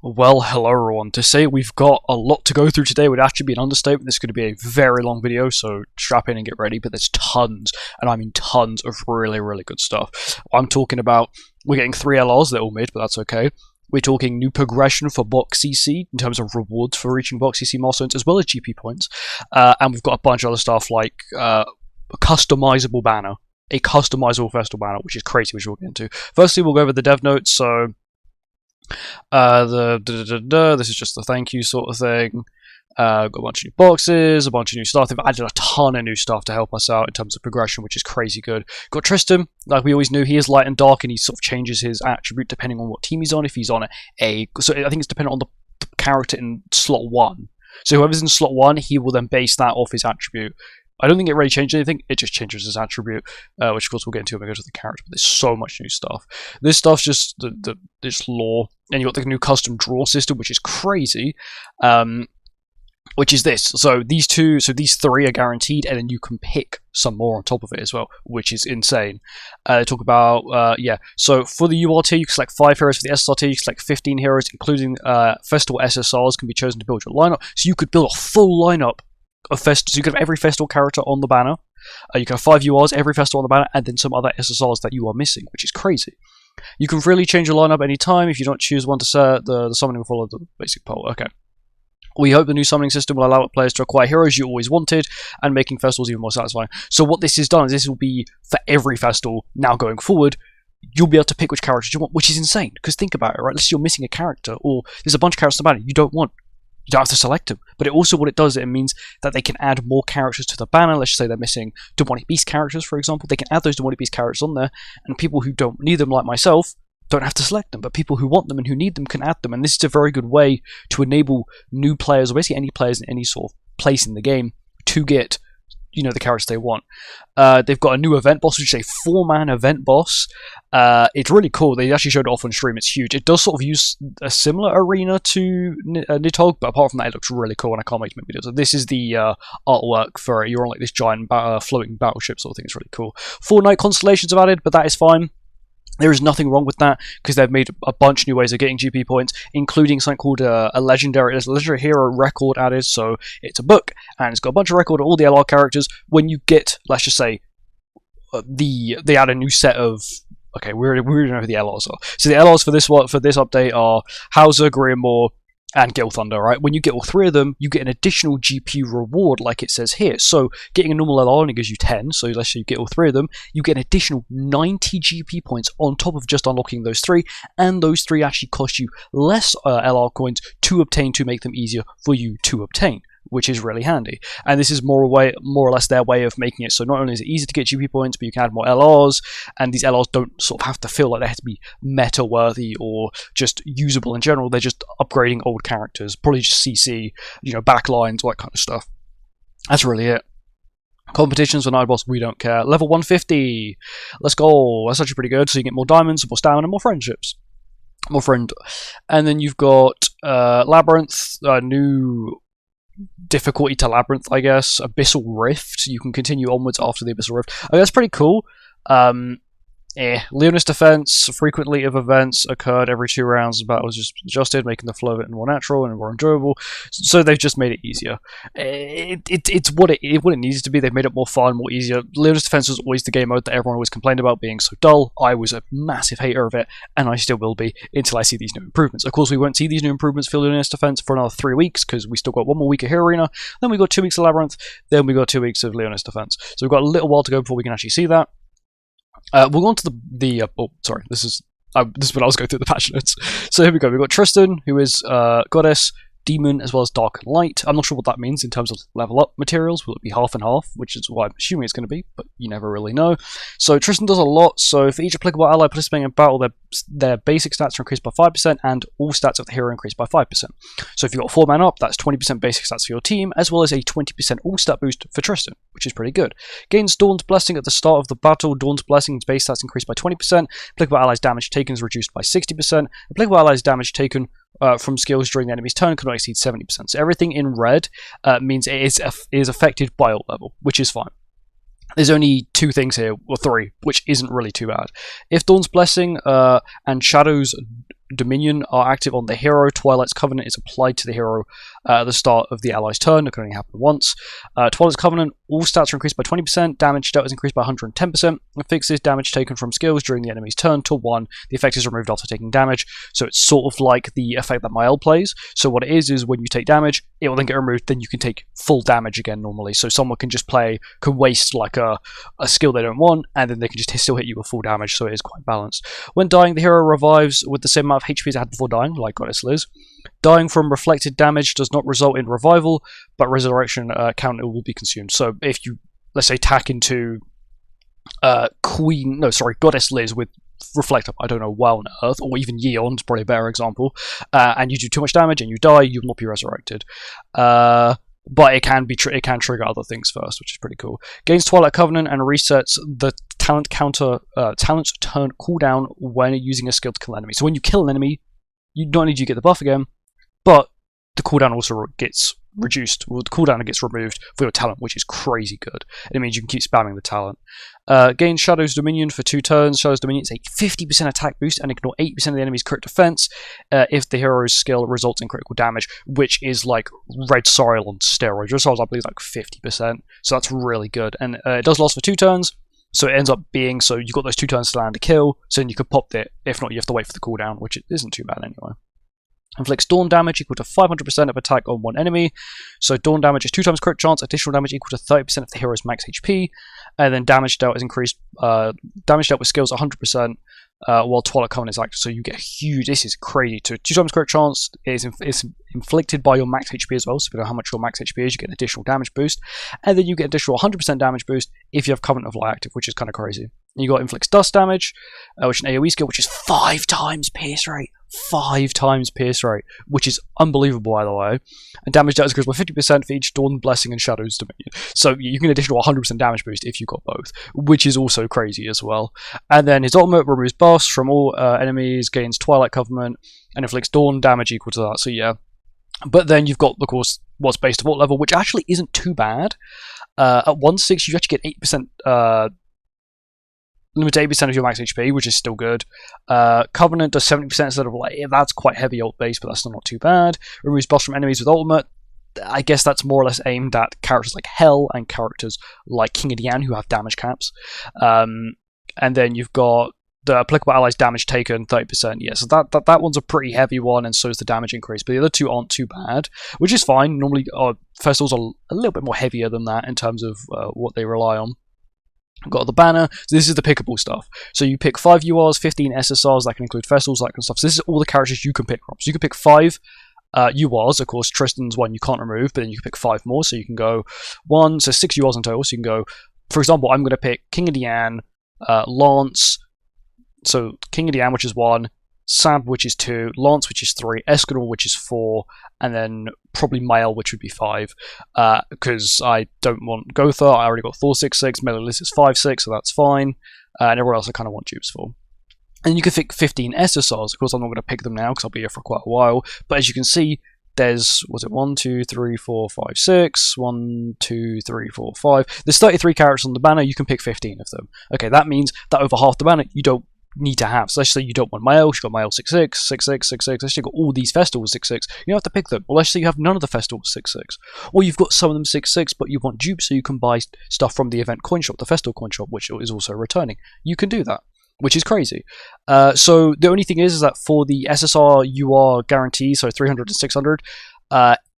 Well, hello everyone. To say we've got a lot to go through today would actually be an understatement. This is going to be a very long video, so strap in and get ready, but there's tons, and I mean tons of really, really good stuff. I'm talking about, we're getting 3 LRs, they're all mid, but that's okay. We're talking new progression for box CC in terms of rewards for reaching box CC milestones, as well as GP points. And we've got a bunch of other stuff like a customizable banner, a customizable festival banner, which is crazy, which we'll get into. Firstly, we'll go over the dev notes, so this is just the thank you sort of thing. Got a bunch of new boxes, a bunch of new stuff. They've added a ton of new stuff to help us out in terms of progression, which is crazy good. Got Tristan, like we always knew, he is light and dark, and he sort of changes his attribute depending on what team he's on. If he's on so I think it's dependent on the character in slot 1. So whoever's in slot 1, he will then base that off his attribute. I don't think it really changed anything, it just changes his attribute, which of course we'll get into when we go to the character, but there's so much new stuff. This stuff's just this lore, and you've got the new custom draw system, which is crazy, which is this. So these 3 are guaranteed, and then you can pick some more on top of it as well, which is insane. Talk about, so for the URT, you can select 5 heroes. For the SRT, you can select 15 heroes, including festival SSRs can be chosen to build your lineup, so you could build a full lineup of so you can have every festival character on the banner. You can have 5 URs, every festival on the banner, and then some other SSRs that you are missing, which is crazy. You can freely change your lineup anytime. If you don't choose one to set, the summoning will follow the basic poll. Okay. We hope the new summoning system will allow players to acquire heroes you always wanted, and making festivals even more satisfying. So what this has done is this will be for every festival now going forward. You'll be able to pick which characters you want, which is insane. Because think about it, right? Let's say you're missing a character, or there's a bunch of characters on the banner you don't want. You don't have to select them, but what it does, it means that they can add more characters to the banner. Let's say they're missing Demonic Beast characters, for example. They can add those Demonic Beast characters on there, and people who don't need them, like myself, don't have to select them, but people who want them and who need them can add them, and this is a very good way to enable new players, or basically any players in any sort of place in the game, to get the characters they want. They've got a new event boss, which is a 4-man event boss. It's really cool. They actually showed it off on stream. It's huge. It does sort of use a similar arena to Nidhogg, but apart from that, it looks really cool, and I can't wait to make videos. So this is the artwork for it. You're on like this giant floating battleship sort of thing. It's really cool. 4 night constellations have added, but that is fine. There is nothing wrong with that, because they've made a bunch of new ways of getting GP points, including something called a legendary hero record added. So it's a book, and it's got a bunch of record of all the LR characters. When you get, let's just say, they add a new set of. Okay, we already know who the LRs are. So the LRs for this update are Hauser, Grimoire, and Gale Thunder, right? When you get all 3 of them, you get an additional GP reward, like it says here. So getting a normal LR only gives you 10, so let's say you get all 3 of them, you get an additional 90 GP points on top of just unlocking those 3, and those 3 actually cost you less LR coins to obtain, to make them easier for you to obtain, which is really handy. And this is more or less their way of making it so not only is it easy to get GP points, but you can add more LRs, and these LRs don't sort of have to feel like they have to be meta-worthy or just usable in general. They're just upgrading old characters, probably just CC, backlines, all that kind of stuff. That's really it. Competitions for Night Boss, we don't care. Level 150! Let's go! That's actually pretty good, so you get more diamonds, more stamina, more friendships. More friend. And then you've got Labyrinth, new difficulty to Labyrinth, I guess. Abyssal Rift. You can continue onwards after the Abyssal Rift. I mean, that's pretty cool. Leonis Defense, frequently of events occurred every 2 rounds. The battle was just adjusted, making the flow of it more natural and more enjoyable. So they've just made it easier. It's what it needs to be. They've made it more fun, more easier. Leonis Defense was always the game mode that everyone always complained about being so dull. I was a massive hater of it, and I still will be until I see these new improvements. Of course, we won't see these new improvements for Leonis Defense for another 3 weeks, because we still got 1 more week of Hero Arena, then we got 2 weeks of Labyrinth, then we got 2 weeks of Leonis Defense. So we've got a little while to go before we can actually see that. We'll go on to this is when I was going through the patch notes. So here we go. We've got Tristan, who is Goddess, Demon, as well as Dark and Light. I'm not sure what that means in terms of level up materials. Will it be half and half, which is what I'm assuming it's going to be, but you never really know. So Tristan does a lot. So for each applicable ally participating in battle, their basic stats are increased by 5%, and all stats of the hero increase by 5%. So if you've got 4-man up, that's 20% basic stats for your team, as well as a 20% all-stat boost for Tristan, which is pretty good. Gains Dawn's Blessing at the start of the battle. Dawn's Blessing's base stats increased by 20%. Applicable allies' damage taken is reduced by 60%. Applicable allies' damage taken from skills during the enemy's turn cannot exceed 70%. So everything in red means it is affected by ult level, which is fine. There's only 2 things here, or 3, which isn't really too bad. If Dawn's Blessing and Shadow's Dominion are active on the hero, Twilight's Covenant is applied to the hero at the start of the ally's turn. It can only happen once. Twilight's Covenant, all stats are increased by 20%, damage dealt is increased by 110%, and fixes damage taken from skills during the enemy's turn to 1. The effect is removed after taking damage, so it's sort of like the effect that Mael plays. So what it is when you take damage, it will then get removed, then you can take full damage again normally. So someone can just can waste like a skill they don't want, and then they can just still hit you with full damage, so it is quite balanced. When dying, the hero revives with the same amount of HP as it had before dying, like Goddess Liz. Dying from reflected damage does not result in revival, but resurrection counter will be consumed. So if you, let's say, tack into Goddess Liz with Reflect Up, I don't know, Well on Earth, or even Yeon is probably a better example, and you do too much damage and you die, you will not be resurrected. But it can trigger other things first, which is pretty cool. Gains Twilight Covenant and resets the talent's turn cooldown when using a skill to kill an enemy. So when you kill an enemy, you not only do you get the buff again, but the cooldown also gets reduced, or the cooldown gets removed for your talent, which is crazy good. It means you can keep spamming the talent. Gain Shadow's Dominion for 2 turns. Shadow's Dominion is a 50% attack boost and ignore 8% of the enemy's crit defense if the hero's skill results in critical damage, which is like Red Soil on steroids. Red Soil, I believe, is like 50%, so that's really good. And it does last for 2 turns, so it ends up being, so you've got those 2 turns to land a kill, so then you could pop it. If not, you have to wait for the cooldown, which isn't too bad anyway. Inflicts Dawn damage equal to 500% of attack on one enemy. So Dawn damage is 2 times crit chance, additional damage equal to 30% of the hero's max HP. And then damage dealt is increased, damage dealt with skills 100%, while Twilight Covenant is active. So you get huge, this is crazy. 2 times crit chance is inflicted by your max HP as well. So if you know how much your max HP is, you get an additional damage boost. And then you get additional 100% damage boost if you have Covenant of Light active, which is kind of crazy. And you got Inflicts Dust damage, which is an AoE skill, which is 5 times pierce rate. 5 times pierce rate, which is unbelievable, by the way. And damage dealt is increased by 50% for each Dawn, Blessing, and Shadow's Dominion. So you can additional 100% damage boost if you got both, which is also crazy as well. And then his ultimate removes buffs from all enemies, gains Twilight Covenant, and inflicts Dawn damage equal to that. So yeah. But then you've got, of course, what's base default level, which actually isn't too bad. At 1/6, you actually get 8%. Limited 8% of your max HP, which is still good. Covenant does 70% instead of like, that's quite heavy ult base, but that's still not too bad. Removes buffs from enemies with ultimate. I guess that's more or less aimed at characters like Hell and characters like King of Dian who have damage caps. And then you've got the applicable allies damage taken 30%. Yeah, so that one's a pretty heavy one, and so is the damage increase. But the other two aren't too bad, which is fine. Normally, festivals are a little bit more heavier than that in terms of what they rely on. Got the banner, so this is the pickable stuff. So you pick 5 URs, 15 SSRs, that can include festivals, that kind of stuff. So this is all the characters you can pick from. So you can pick 5 URs, of course, Tristan's one you can't remove, but then you can pick 5 more, so you can go 6 URs in total, so you can go, for example, I'm going to pick King of Dian, Lance, so King of Dian, which is 1, Sab, which is 2, Lance, which is 3, Escanor, which is 4, and then probably Mael, which would be 5, because I don't want Gotha. I already got Thor 6/6, Melilis is 5/6, so that's fine, and everyone else I kind of want dupes for. And you can pick 15 SSRs. Of course, I'm not going to pick them now because I'll be here for quite a while, but as you can see, there's, was it 1, 2, 3, 4, 5, 6, 1, 2, 3, 4, 5. There's 33 characters on the banner, you can pick 15 of them. Okay, that means that over half the banner you don't need to have. So let's say you don't want Mael, you've got Mael 6/6, 6/6, 6/6, let's say you've got all these festivals 6/6, you don't have to pick them. Or let's say you have none of the festivals 6/6. Or you've got some of them 6/6, but you want dupes so you can buy stuff from the event coin shop, the festival coin shop, which is also returning. You can do that, which is crazy. So the only thing is that for the SSR UR guarantee, so 300 to 600,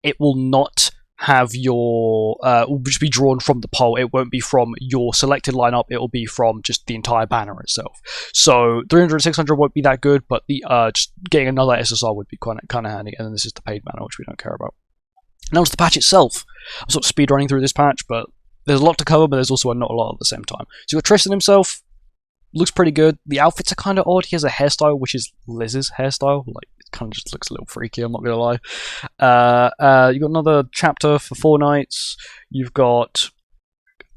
it will not have your, will just be drawn from the poll. It won't be from your selected lineup, it will be from just the entire banner itself. So 300 and 600 won't be that good, but the just getting another SSR would be kind of handy, and then this is the paid banner, which we don't care about. Now it's the patch itself. I'm sort of speed running through this patch, but there's a lot to cover, but there's also not a lot at the same time. So you've got Tristan himself, looks pretty good. The outfits are kind of odd. He has a hairstyle which is Liz's hairstyle, like it kind of just looks a little freaky, I'm not gonna lie. You've got another chapter for 4 nights. You've got,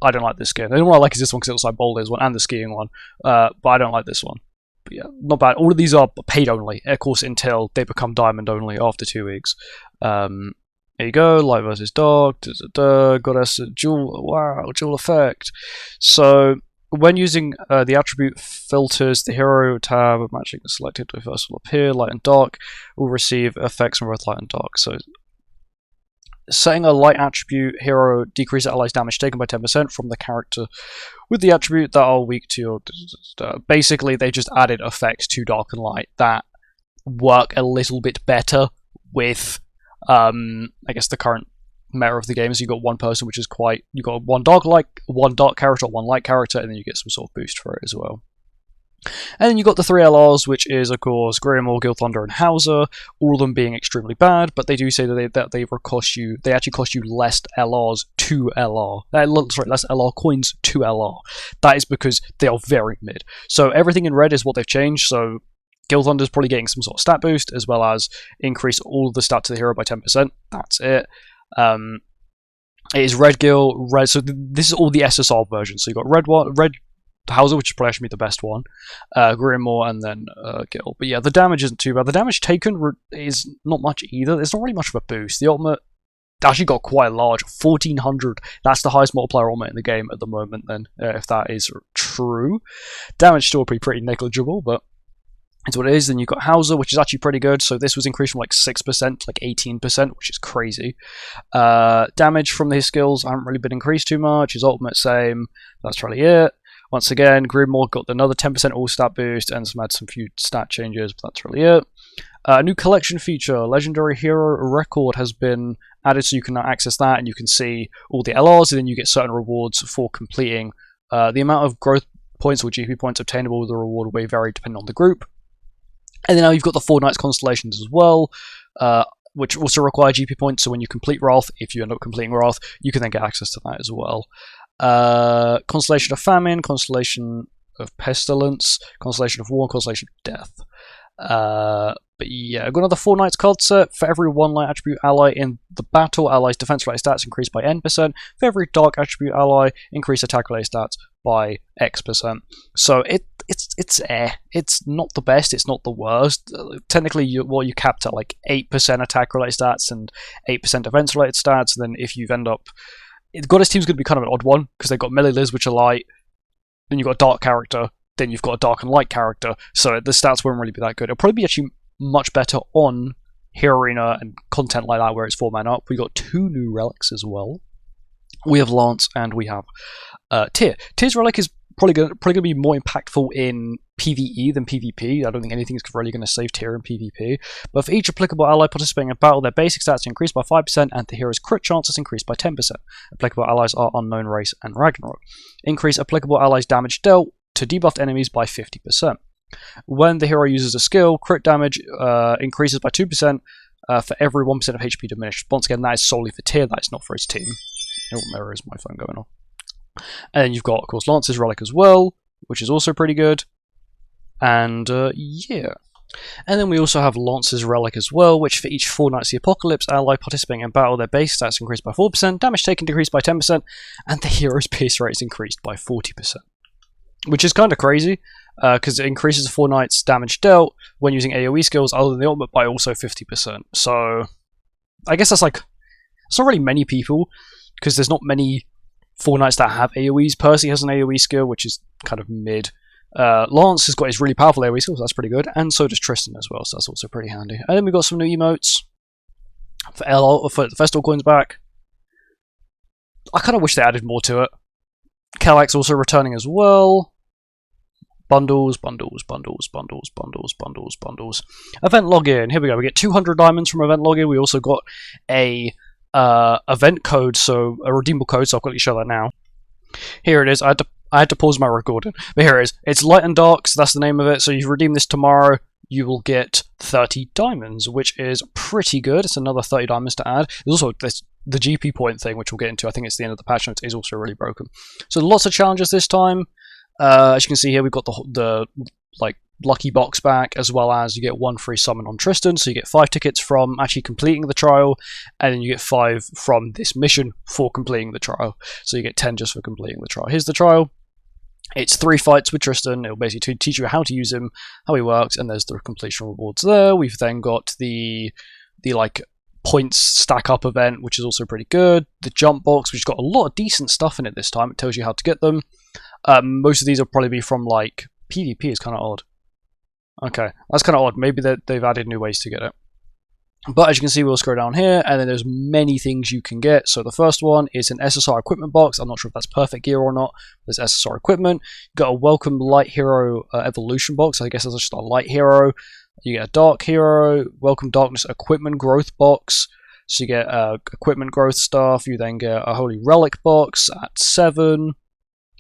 I don't like this skin. The only one I like is this one because it looks like Boulder's one and the skiing one, but I don't like this one. But yeah, not bad. All of these are paid only, of course, until they become diamond only after 2 weeks. There you go, light versus dark, goddess, jewel, wow, jewel effect. So when using the attribute filters, the hero tab matching the selected first will appear. Light and dark will receive effects from both light and dark. So setting a light attribute hero decreases allies' damage taken by 10% from the character with the attribute that are weak to your. Basically, they just added effects to dark and light that work a little bit better with, I guess, the current meta of the game. So you've got one person, which is quite. You've got one dark character, one light character, and then you get some sort of boost for it as well. And then you've got the 3 LRs, which is, of course, Grimoire, Guild Thunder, and Hauser, all of them being extremely bad, but they do say that they actually cost you less LRs to LR. Less LR coins to LR. That is because they are very mid. So everything in red is what they've changed, so Guild Thunder is probably getting some sort of stat boost, as well as increase all of the stats to the hero by 10%. That's it. It is Red Guild, Red, so this is all the SSR version. So you've got Red Hauser, which is probably actually the best one, Grimoire, and then Guild. But yeah, the damage isn't too bad. The damage taken is not much either. There's not really much of a boost. The ultimate actually got quite large, 1400. That's the highest multiplier ultimate in the game at the moment, then, if that is true. Damage still pretty negligible, but it's what it is. Then you've got Hauser, which is actually pretty good. So this was increased from like 6% to like 18%, which is crazy. Damage from his skills haven't really been increased too much. His ultimate, same. That's really it. Once again, Grimoire got another 10% all-stat boost and had some few stat changes, but that's really it. A new collection feature, Legendary Hero Record, has been added, so you can now access that and you can see all the LRs, and then you get certain rewards for completing. The amount of growth points or GP points obtainable with the reward will vary depending on the group. And then now you've got the 4 Knights Constellations as well, which also require GP points, so when you complete Wrath, if you end up completing Wrath, you can then get access to that as well. Constellation of Famine, Constellation of Pestilence, Constellation of War, Constellation of Death. But yeah, I've got another 4 Knights card set. For every 1 light attribute ally in the battle, allies' defense related stats increase by N%. For every dark attribute ally, increase attack related stats by X%. So it's not the best, it's not the worst. Technically, you capped at like 8% attack related stats and 8% defense related stats, and then if you've end up Goddess team's going to be kind of an odd one, because they've got melee Liz, which are light, then you've got a dark character, then you've got a dark and light character, so the stats won't really be that good. It'll probably be actually much better on Hero Arena and content like that, where it's 4-man up. We've got 2 new relics as well. We have Lance and we have Tyr. Tyr's relic is probably going to be more impactful in PvE than PvP. I don't think anything's really going to save Tyr in PvP. But for each applicable ally participating in battle, their basic stats increase by 5% and the hero's crit chances increase by 10%. Applicable allies are Unknown Race and Ragnarok. Increase applicable allies' damage dealt to debuffed enemies by 50%. When the hero uses a skill, crit damage increases by 2% for every 1% of HP diminished. Once again, that is solely for Tyr, that is not for his team. Oh, there is my phone going off. And then you've got, of course, Lance's Relic as well, which is also pretty good. And, yeah. And then we also have Lance's Relic as well, which for each 4 Knights of the Apocalypse ally participating in battle, their base stats increase by 4%, damage taken decreased by 10%, and the hero's pierce rate is increased by 40%. Which is kind of crazy, because it increases the 4 Knights' damage dealt when using AoE skills other than the ultimate by also 50%. So, I guess that's like, it's not really many people, because there's not many 4 Knights that have AoEs. Percy has an AoE skill, which is kind of mid. Lance has got his really powerful AoE skill, so that's pretty good. And so does Tristan as well, so that's also pretty handy. And then we've got some new emotes for the Festival coins back. I kind of wish they added more to it. Kellex also returning as well. Bundles. Event login. Here we go. We get 200 diamonds from event login. We also got a event code, so a redeemable code, so I'll quickly show that now. Here it is. I had to pause my recording, but here it is. It's Light and Dark, so that's the name of it. So if you redeem this tomorrow, you will get 30 diamonds, which is pretty good. It's another 30 diamonds to add. There's also the GP point thing, which we'll get into. I think it's the end of the patch notes, is also really broken. So lots of challenges this time. As you can see here, we've got the like lucky box back, as well as you get 1 free summon on Tristan, so you get 5 tickets from actually completing the trial, and then you get 5 from this mission for completing the trial, so you get 10 just for completing the trial. Here's the trial. It's 3 fights with Tristan. It'll basically teach you how to use him, how he works, and there's the completion rewards there. We've then got the like points stack up event, which is also pretty good. The jump box, which has got a lot of decent stuff in it this time. It tells you how to get them. Most of these will probably be from like PvP. Is kind of odd. Okay, that's kind of odd. Maybe they've added new ways to get it. But as you can see, we'll scroll down here, and then there's many things you can get. So the first one is an SSR equipment box. I'm not sure if that's perfect gear or not. There's SSR equipment. You've got a welcome light hero evolution box. I guess that's just a light hero. You get a dark hero, welcome darkness equipment growth box. So you get equipment growth stuff. You then get a holy relic box at 7.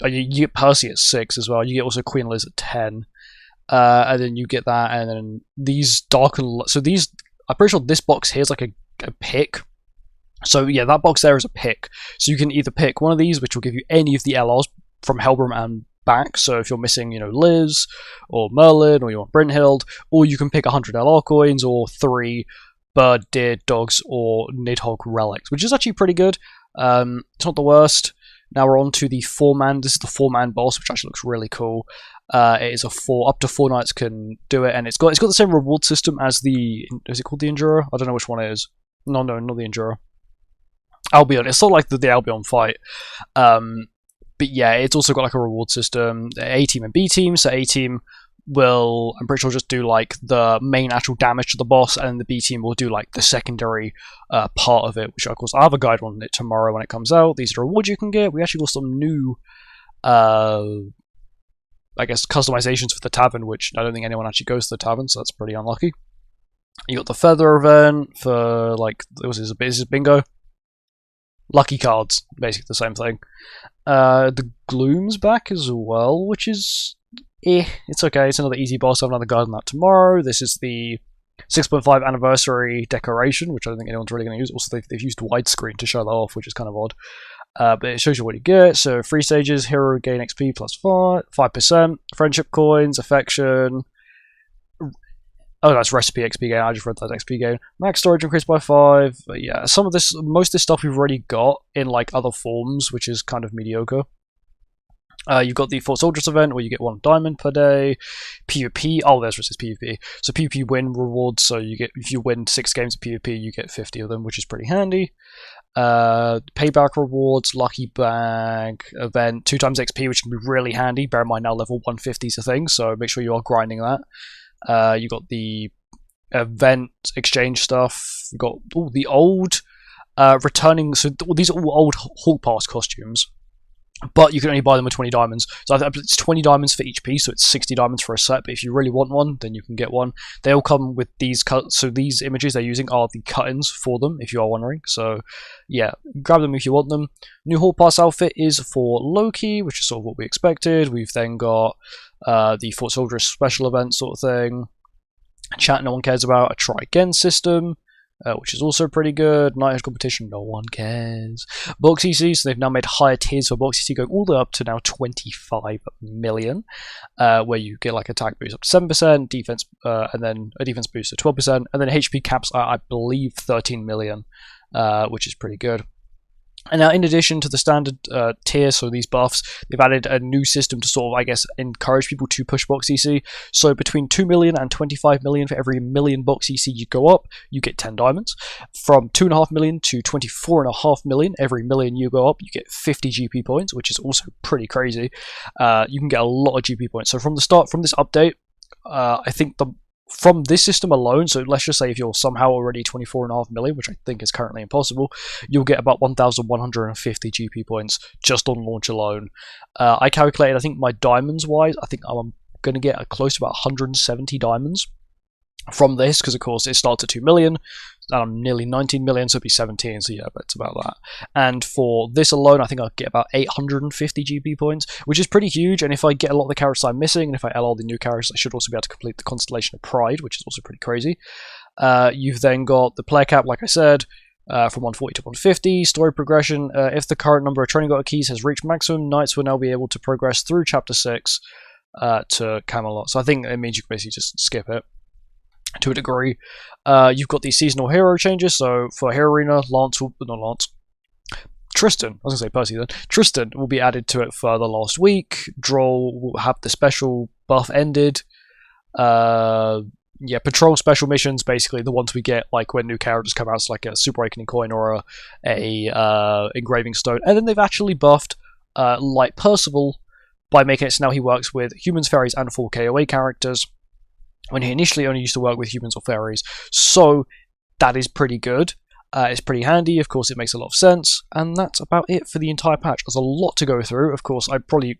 You get Percy at 6 as well. You get also Queen Liz at 10. And then you get that, and then these dark and so these. I'm pretty sure this box here is like a pick. So yeah, that box there is a pick. So you can either pick one of these, which will give you any of the LRs from Helbram and back. So if you're missing, Liz or Merlin, or you want Brynhild, or you can pick 100 LR coins or 3 bird, deer, dogs, or Nidhogg relics, which is actually pretty good. It's not the worst. Now we're on to the 4-man. This is the 4-man boss, which actually looks really cool. It is up to 4 knights can do it, and it's got the same reward system as the. Is it called the Endurer? I don't know which one it is. No, not the Endurer. Albion. It's sort of like the Albion fight. But yeah, it's also got like a reward system. A team and B team. So A team will, I'm pretty sure, just do like the main actual damage to the boss, and the B team will do like the secondary part of it, which of course I have a guide on it tomorrow when it comes out. These are the rewards you can get. We actually got some new I guess customizations for the tavern, which I don't think anyone actually goes to the tavern, so that's pretty unlucky. You got the feather event for like, is this bingo? Lucky cards, basically the same thing. The gloom's back as well, which is it's okay. It's another easy boss. I have another guide on that tomorrow. This is the 6.5 anniversary decoration, which I don't think anyone's really going to use. Also, they've used widescreen to show that off, which is kind of odd. But it shows you what you get. So 3 stages, hero gain XP plus 5%, friendship coins, affection. Oh, that's recipe XP gain. I just read that XP gain. Max storage increased by 5. But yeah, most of this stuff we've already got in like other forms, which is kind of mediocre. You've got the Fort Soldiers event where you get 1 diamond per day. PvP. Oh, there's where it says PvP. So PvP win rewards. So you get, if you win 6 games of PvP, you get 50 of them, which is pretty handy. Payback rewards, lucky bag event, 2 times XP, which can be really handy. Bear in mind now level 150 is a thing, so make sure you are grinding that. You got the event exchange stuff. You got all the old returning. So these are all old Hall Pass costumes, but you can only buy them with 20 diamonds. So it's 20 diamonds for each piece, so it's 60 diamonds for a set. But if you really want one, then you can get one. They all come with these cuts. So these images they're using are the cut-ins for them, if you are wondering. So yeah, grab them if you want them. New Hall Pass outfit is for Loki, which is sort of what we expected. We've then got the Fort Soldiers special event sort of thing. Chat no one cares about. A try again system. Which is also pretty good. Night competition, no one cares. Box EC, so they've now made higher tiers for Box EC, going all the way up to now 25 million, where you get like attack boost up to 7%, defense, and then a defense boost to 12%, and then HP caps are, I believe, 13 million, which is pretty good. And now, in addition to the standard tier, so these buffs, they've added a new system to sort of, I guess, encourage people to push Box EC. So between 2 million and 25 million, for every million Box EC you go up, you get 10 diamonds. From 2.5 million to 24.5 million, every million you go up, you get 50 GP points, which is also pretty crazy. You can get a lot of GP points. So from the start, from this update, I think from this system alone, so let's just say if you're somehow already 24.5 million, which I think is currently impossible, you'll get about 1,150 GP points just on launch alone. I calculated, I think my diamonds wise, I think I'm going to get close to about 170 diamonds from this, because of course it starts at 2 million, and I'm nearly 19 million, so it'll be 17, so yeah, but it's about that. And for this alone, I think I'll get about 850 GP points, which is pretty huge, and if I get a lot of the characters I'm missing, and if I LR the new characters, I should also be able to complete the Constellation of Pride, which is also pretty crazy. You've then got the player cap, like I said, from 140 to 150, story progression. If the current number of training got keys has reached maximum, knights will now be able to progress through Chapter 6 to Camelot. So I think it means you can basically just skip it to a degree. You've got these seasonal hero changes, so for Hero Arena, Tristan, I was going to say Percy then, Tristan will be added to it for the last week. Droll will have the special buff ended. Yeah, patrol special missions, basically the ones we get like when new characters come out, it's like a Super Awakening coin or a engraving stone. And then they've actually buffed Light Percival by making it so now he works with humans, fairies, and 4 KOA characters, when he initially only used to work with humans or fairies. So that is pretty good. It's pretty handy. Of course, it makes a lot of sense. And that's about it for the entire patch. There's a lot to go through. Of course, I probably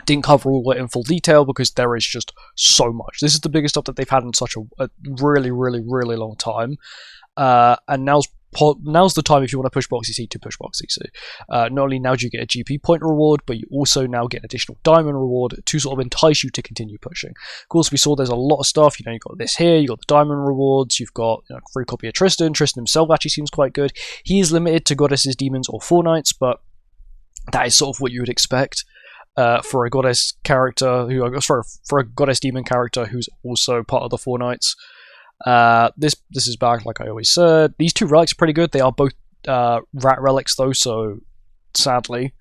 didn't cover all it in full detail because there is just so much. This is the biggest update they've had in such a really, really, really long time. And now's the time if you want to push Box EC to push Box EC. Not only now do you get a GP point reward, but you also now get an additional diamond reward to sort of entice you to continue pushing. Of course, we saw there's a lot of stuff. You've got this here, you've got the diamond rewards, you've got free copy of Tristan. Tristan himself actually seems quite good. He is limited to goddesses, demons, or 4 knights, but that is sort of what you would expect. For a goddess character for a goddess demon character who's also part of the 4 knights. This is back, like I always said. These 2 relics are pretty good. They are both rat relics though, so sadly,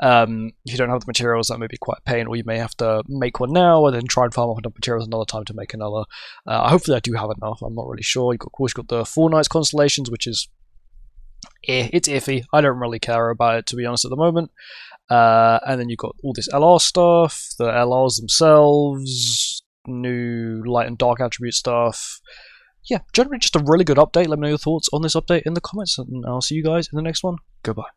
if you don't have the materials, that may be quite a pain, or you may have to make one now and then try and farm up enough materials another time to make another. Hopefully I do have enough. I'm not really sure. Of course, you've got the 4 knights constellations, which is it's iffy. I don't really care about it, to be honest, at the moment. And then you've got all this LR stuff, the LRs themselves, new light and dark attribute stuff. Yeah, generally just a really good update. Let me know your thoughts on this update in the comments, and I'll see you guys in the next one. Goodbye.